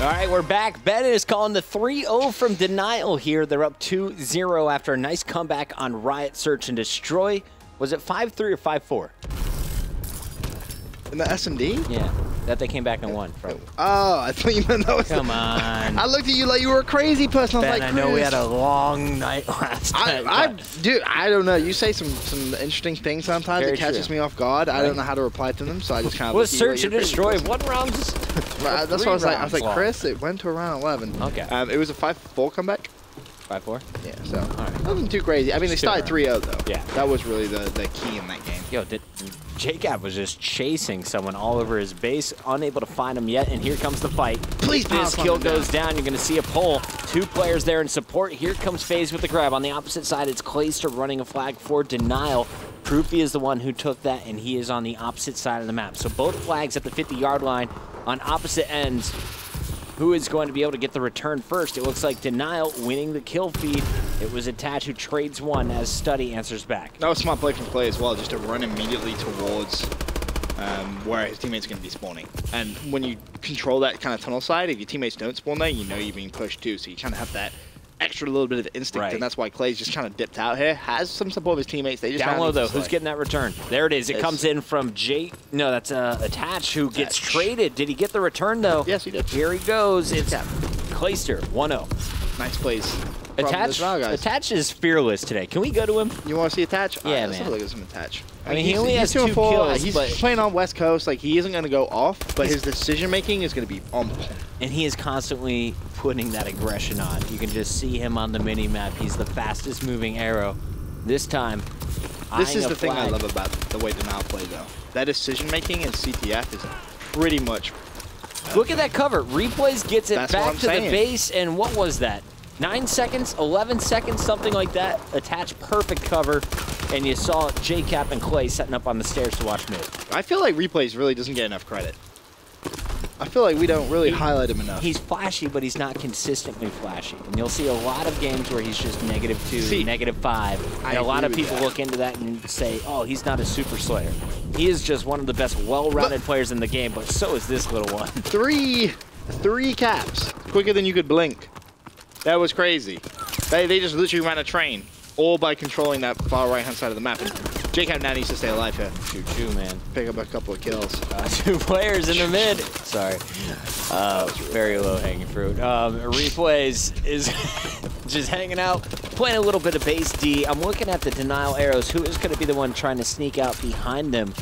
All right, we're back. Bennett is calling the 3-0 from Denial here. They're up 2-0 after a nice comeback on Riot Search and Destroy. Was it 5-3 or 5-4? In the SMD? Yeah, that they came back and won from. Oh, I thought you meant that was. Come on. I looked at you like you were a crazy person. I was Ben, like, I know we had a long night last night. Dude, I don't know. You say some interesting things sometimes. Very it catches true. me off guard. Right. I don't know how to reply to them, so I just kind of. Was Search and Destroy 1 round? That's what I was like. I was like, Chris, it went to around 11. Okay. It was a 5-4 comeback. 5-4? Yeah, so all right. That wasn't too crazy. I mean, they started 3-0 though. Yeah. That was really the key in that game. Yo, J-Cap was just chasing someone all over his base, unable to find him yet, and here comes the fight. Please, if this kill goes down, you're going to see a pull. 2 players there in support. Here comes Faze with the grab. On the opposite side, it's Clayster running a flag for Denial. Proofy is the one who took that, and he is on the opposite side of the map. So both flags at the 50-yard line on opposite ends. Who is going to be able to get the return first? It looks like Denial winning the kill feed. It was Attach who trades one as Study answers back. That was smart play from Clay as well, just to run immediately towards where his teammates are going to be spawning. And when you control that kind of tunnel side, if your teammates don't spawn there, you know you're being pushed too. So you kind of have that extra little bit of instinct, right. And that's why Clay's just kind of dipped out here. Has some support of his teammates. They just down low though. Who's getting that return? There it is. It comes in from No, that's Attach who gets traded. Did he get the return though? Yes, he did. Here he goes. It's Clayster 1-0. Nice plays. Attach is fearless today. Can we go to him? You want to see Attach? Yeah, let's man. have a look at some Attach. I mean, he only has 2 kills. He's but playing on West Coast. Like, he isn't going to go off, but his decision making is going to be on point. And he is constantly putting that aggression on. You can just see him on the mini map. He's the fastest moving arrow. This time, this is the thing I love about the way Denial play, though. That decision making in CTF is pretty much. Look at that cover. Replays gets it back to the base, and what was that? 9 seconds, 11 seconds, something like that. Attach perfect cover, and you saw J-Cap and Clay setting up on the stairs to watch mid. I feel like Replays really doesn't get enough credit. I feel like we don't really highlight him enough. He's flashy, but he's not consistently flashy. And you'll see a lot of games where he's just -2, -5. And a lot of people look into that and say, oh, he's not a super slayer. He is just one of the best well-rounded players in the game, but so is this little one. Three caps. Quicker than you could blink. That was crazy. They just literally ran a train, all by controlling that far right-hand side of the map. And J-Cap now needs to stay alive here. Choo-choo, man. Pick up a couple of kills. 2 players in the mid. Sorry. Very low-hanging fruit. Replays is just hanging out, playing a little bit of base D. I'm looking at the Denial arrows. Who is going to be the one trying to sneak out behind them?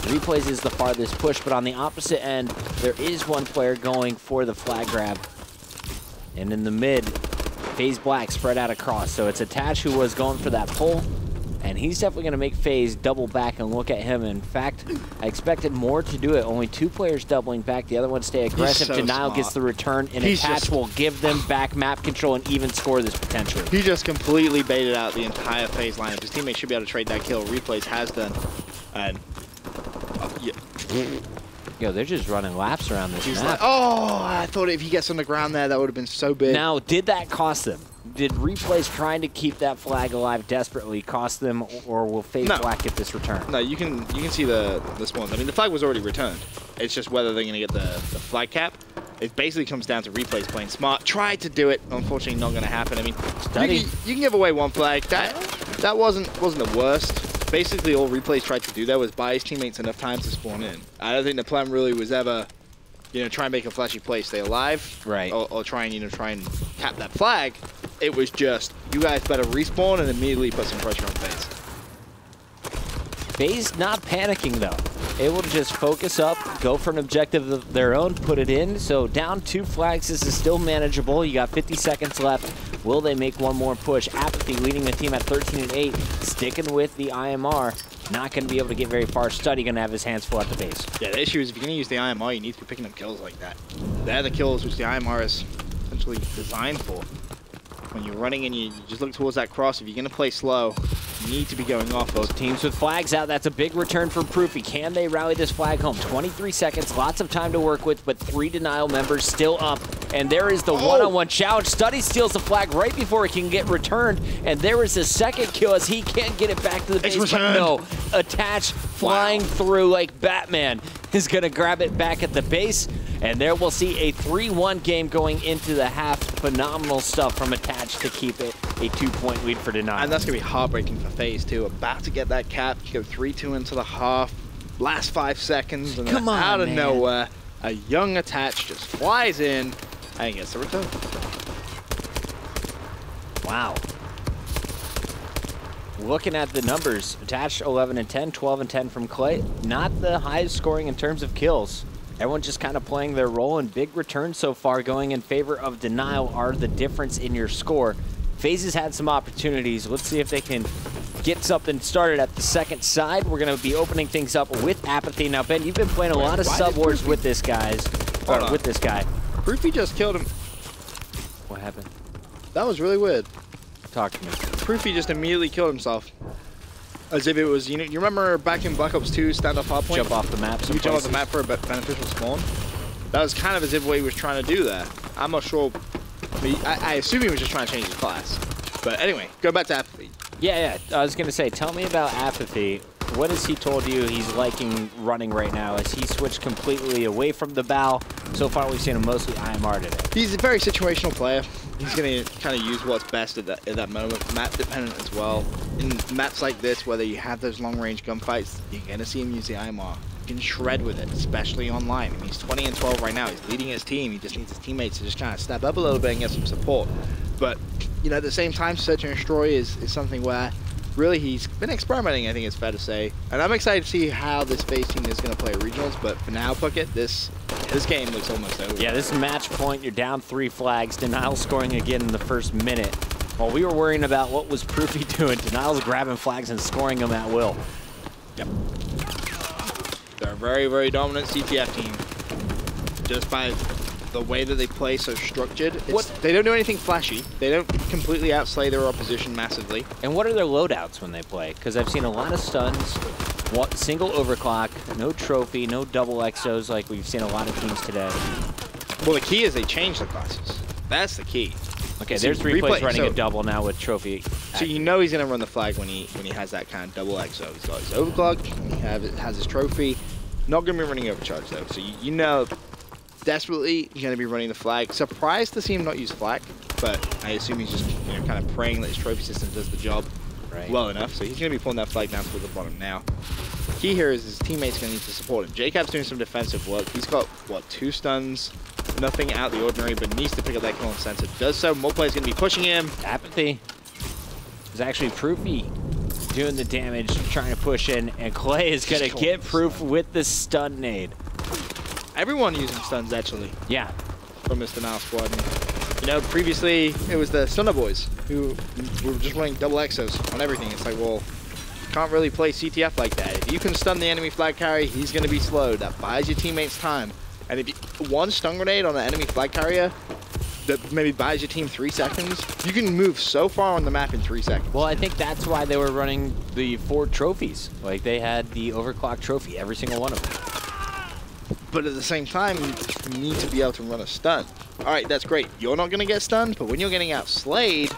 Replays is the farthest push, but on the opposite end, there is one player going for the flag grab. And in the mid, Faze Black spread out across. So it's Attach who was going for that pull. And he's definitely going to make Faze double back and look at him. In fact, I expected more to do it. Only 2 players doubling back. The other one stay aggressive. So Denial smart. gets the return, and Attach will give them back map control and even score this potentially. He just completely baited out the entire Faze lineup. His teammates should be able to trade that kill. Replays has done. And yeah. Yo, they're just running laps around this map. Like, oh, I thought if he gets on the ground there, that would have been so big. Now, did that cost them? Did Replays trying to keep that flag alive desperately cost them, or will Faze Black get this return? No, you can see the spawns. I mean, the flag was already returned. It's just whether they're going to get the flag cap. It basically comes down to Replays playing smart. Tried to do it. Unfortunately, not going to happen. I mean, you can give away 1 flag. That wasn't the worst. Basically, all Replays tried to do there was buy his teammates enough time to spawn in. I don't think the plan really was ever, try and make a flashy play, stay alive, right? Or try and cap that flag. It was just, you guys better respawn and immediately put some pressure on Faze. Faze not panicking though. Able to just focus up, go for an objective of their own, put it in. So down 2 flags, this is still manageable. You got 50 seconds left. Will they make one more push? Apathy leading the team at 13-8, sticking with the IMR. Not going to be able to get very far. Study going to have his hands full at the base. Yeah, the issue is if you're going to use the IMR, you need to be picking up kills like that. They're the kills which the IMR is essentially designed for. When you're running and you just look towards that cross, if you're going to play slow, you need to be going off. Both teams with flags out. That's a big return from Proofy. Can they rally this flag home? 23 seconds, lots of time to work with, but 3 Denial members still up. And there is the one-on-one challenge. Study steals the flag right before it can get returned. And there is a second kill as he can't get it back to the base. But no, Attach flying through like Batman is going to grab it back at the base. And there we'll see a 3-1 game going into the half. Phenomenal stuff from Attached to keep it a 2-point lead for Denial. And that's going to be heartbreaking for Faze, too. About to get that cap, go 3-2 into the half, last 5 seconds, and Come on, out of man. nowhere, a young Attached just flies in and gets the return. Wow. Looking at the numbers, Attached 11 and 10, 12 and 10 from Clay. Not the highest scoring in terms of kills. Everyone just kind of playing their role, and big returns so far going in favor of Denial are the difference in your score. Faze has had some opportunities. Let's see if they can get something started at the second side. We're going to be opening things up with Apathy. Now, Ben, you've been playing a lot of sub wars with this guy. Proofy just killed him. What happened? That was really weird. Talk to me. Proofy just immediately killed himself. As if it was, you know, you remember back in Black Ops 2, standoff hardpoint? Jump off the map. You jump off the map for a beneficial spawn. That was kind of as if what he was trying to do there. I'm not sure. I assume he was just trying to change his class. But anyway, go back to Apathy. Yeah. I was going to say, tell me about Apathy. What has he told you he's liking running right now? Has he switched completely away from the bow? So far, we've seen him mostly IMR today. He's a very situational player. He's going to kind of use what's best at that moment, map dependent as well. In maps like this, whether you have those long-range gunfights, you're going to see him use the IMR. You can shred with it, especially online. I mean, he's 20 and 12 right now. He's leading his team. He just needs his teammates to just kind of step up a little bit and get some support. But, you know, at the same time, Search and Destroy is something where really he's been experimenting, I think it's fair to say. And I'm excited to see how this Faze team is going to play regionals. But for now, Puckett, this game looks almost over. Yeah, this is match point. You're down 3 flags. Denial scoring again in the first minute. While we were worrying about what was Proofy doing, Denial's grabbing flags and scoring them at will. Yep. They're a very, very dominant CTF team. Just by the way that they play so structured. They don't do anything flashy. They don't completely outslay their opposition massively. And what are their loadouts when they play? Because I've seen a lot of stuns, single overclock, no trophy, no double exos like we've seen a lot of teams today. Well, the key is they change the classes. That's the key. Okay, there's replays running a double now with trophy. So you know he's going to run the flag when he has that kind of double exo. He's got his overclock, he has his trophy. Not going to be running overcharge though. So you know desperately he's going to be running the flag. Surprised to see him not use flag, but I assume he's just kind of praying that his trophy system does the job well enough. So he's going to be pulling that flag down towards the bottom now. Key here is his teammates going to need to support him. JCap's doing some defensive work. He's got, what, 2 stuns? Nothing out of the ordinary, but needs to pick up that kill on sensor. Does so. More players going to be pushing him. Apathy is actually Proofy doing the damage, trying to push in, and Clay is going to get Proof with the stun nade. Everyone using stuns, actually. Yeah. From this Denial squad. You know, previously, it was the Stunner boys who were just running double exos on everything. It's like, well, can't really play CTF like that. If you can stun the enemy flag carrier, he's going to be slowed. That buys your teammates time. And if you, one stun grenade on an enemy flag carrier that maybe buys your team 3 seconds, you can move so far on the map in 3 seconds. Well, I think that's why they were running the 4 trophies. Like, they had the overclock trophy, every single one of them. But at the same time, you need to be able to run a stun. All right, that's great. You're not going to get stunned, but when you're getting outslayed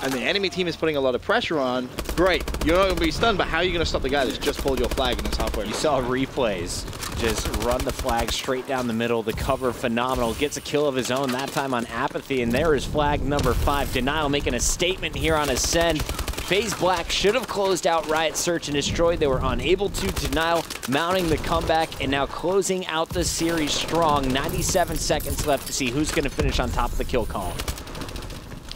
and the enemy team is putting a lot of pressure on, great. You're not going to be stunned, but how are you going to stop the guy that's just pulled your flag and is halfway? You saw replays. Just run the flag straight down the middle. The cover phenomenal. Gets a kill of his own, that time on Apathy. And there is flag number 5. Denial making a statement here on Ascend. Faze Black should have closed out Riot Search and Destroy. They were unable to. Denial mounting the comeback and now closing out the series strong. 97 seconds left to see who's going to finish on top of the kill column.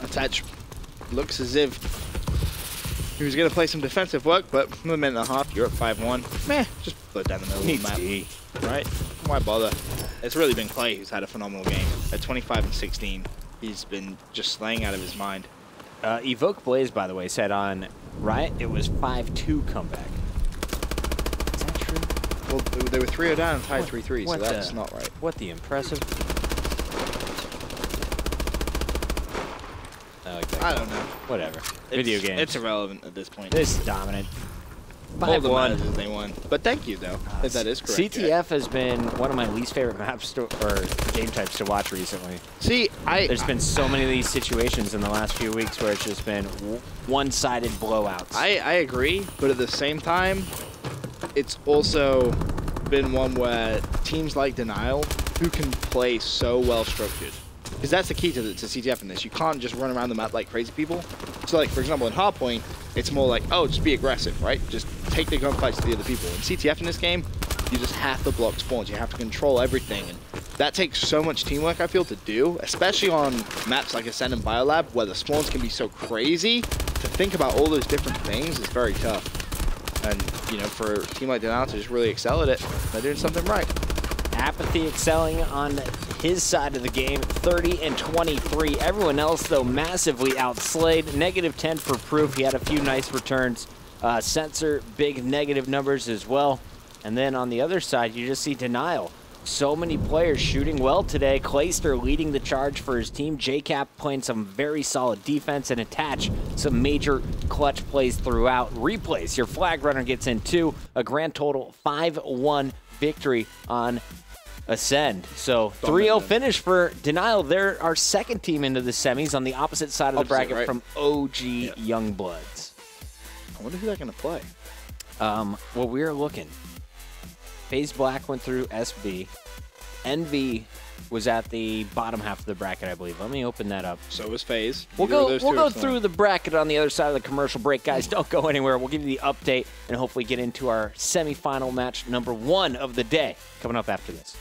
Attach looks as if he was going to play some defensive work, but another minute and a half, you're at 5-1. Meh, just put it down the middle of the map. D. Right? Why bother? It's really been Clay who's had a phenomenal game. At 25 and 16, he's been just slaying out of his mind. Evoke Blaze, by the way, said on Riot it was 5-2 comeback. Is that true? Well, they were 3-0 down and tied 3-3, so that's not right. What the impressive? I don't know. Whatever. Video games. It's irrelevant at this point. This is dominant. All that matters is they won. But thank you, though, if that is correct. CTF has been one of my least favorite maps or game types to watch recently. See, there's been so many of these situations in the last few weeks where it's just been one-sided blowouts. I agree, but at the same time, it's also been one where teams like Denial who can play so well structured. Because that's the key to CTF in this. You can't just run around the map like crazy people. So like, for example, in Hardpoint, it's more like, oh, just be aggressive, right? Just take the gunfights to the other people. In CTF in this game, you just have to block spawns. You have to control everything. And that takes so much teamwork, I feel, to do, especially on maps like Ascend and Biolab, where the spawns can be so crazy. To think about all those different things is very tough. And, you know, for a team like Denial to just really excel at it, they're doing something right. Apathy excelling on his side of the game, 30 and 23. Everyone else, though, massively outslayed. -10 for Proof. He had a few nice returns. Sensor, big negative numbers as well. And then on the other side, you just see Denial. So many players shooting well today. Clayster leading the charge for his team. JCap playing some very solid defense, and Attach some major clutch plays throughout. Replays, your flag runner gets in too. A grand total 5-1 victory on Ascend. So 3-0 finish for Denial. They're our second team into the semis on the opposite side of the bracket, right, from OG Youngbloods. I wonder who they're going to play. Well, we're looking. Faze Black went through SB. NV was at the bottom half of the bracket, I believe. Let me open that up. So was Faze. We'll go through the bracket on the other side of the commercial break. Guys, don't go anywhere. We'll give you the update and hopefully get into our semifinal match number 1 of the day coming up after this.